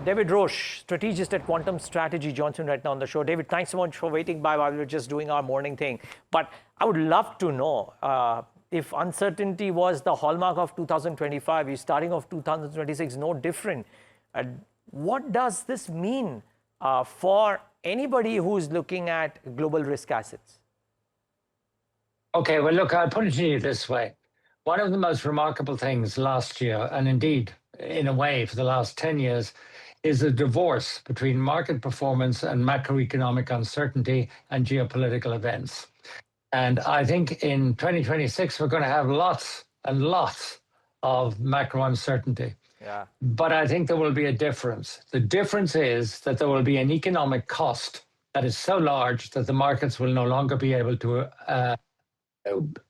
David Roche, strategist at Quantum Strategy, Johnson right now on the show. David, thanks so much for waiting by while we were just doing our morning thing. But I would love to know if uncertainty was the hallmark of 2025, is starting off 2026 no different. What does this mean for anybody who's looking at global risk assets? Okay, well, look, I'll put it to you this way. One of the most remarkable things last year, and indeed, in a way, for the last 10 years, is the divorce between market performance and macroeconomic uncertainty and geopolitical events. And I think in 2026, we're going to have lots and lots of macro uncertainty. Yeah. But I think there will be a difference. The difference is that there will be an economic cost that is so large that the markets will no longer be able to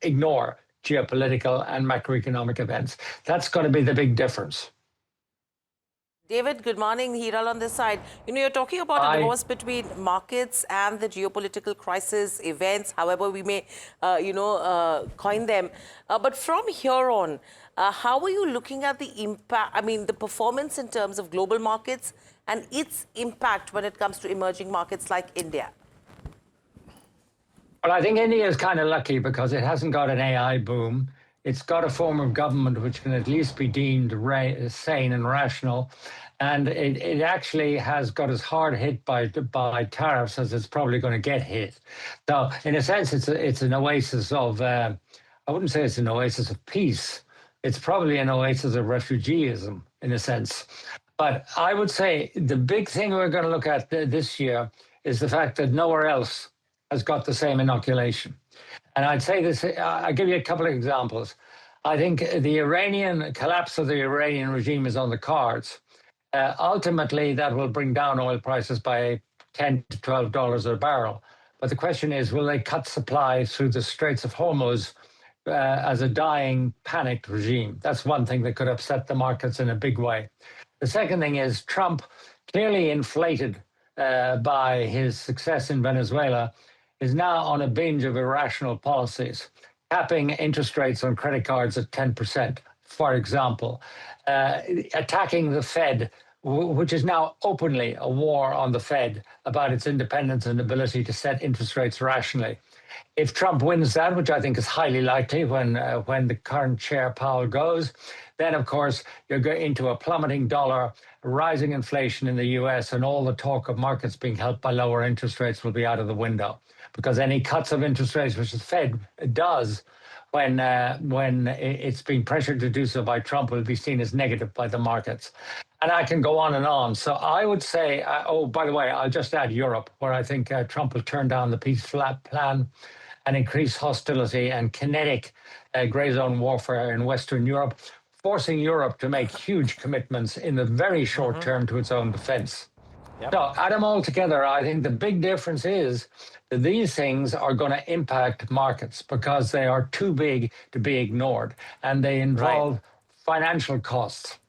ignore geopolitical and macroeconomic events. That's going to be the big difference. David, good morning. Hiral on this side. You're talking about a divorce between markets and the geopolitical crisis events, however we may, coin them. But from here on, how are you looking at the impact, the performance in terms of global markets and its impact when it comes to emerging markets like India? Well, I think India is kind of lucky because it hasn't got an AI boom. It's got a form of government which can at least be deemed sane and rational. And it actually has got as hard hit by tariffs as it's probably going to get hit. So in a sense, it's an oasis of, I wouldn't say it's an oasis of peace. It's probably an oasis of refugeeism in a sense. But I would say the big thing we're going to look at this year is the fact that nowhere else has got the same inoculation. And I'd say this, I'll give you a couple of examples. I think the collapse of the Iranian regime is on the cards. Ultimately, that will bring down oil prices by $10 to $12 a barrel. But the question is, will they cut supply through the Straits of Hormuz as a dying, panicked regime? That's one thing that could upset the markets in a big way. The second thing is Trump, clearly inflated by his success in Venezuela, is now on a binge of irrational policies, capping interest rates on credit cards at 10%, for example, attacking the Fed, which is now openly a war on the Fed about its independence and ability to set interest rates rationally. If Trump wins that, which I think is highly likely when the current chair Powell goes, then of course you're going into a plummeting dollar, rising inflation in the US, and all the talk of markets being helped by lower interest rates will be out of the window. Because any cuts of interest rates, which the Fed does when it's being pressured to do so by Trump, will be seen as negative by the markets. And I can go on and on. So I would say, oh, by the way, I'll just add Europe, where I think Trump will turn down the peace plan and increase hostility and kinetic gray zone warfare in Western Europe, forcing Europe to make huge commitments in the very short term to its own defense. Yep. So add them all together, I think the big difference is that these things are going to impact markets because they are too big to be ignored and they involve financial costs.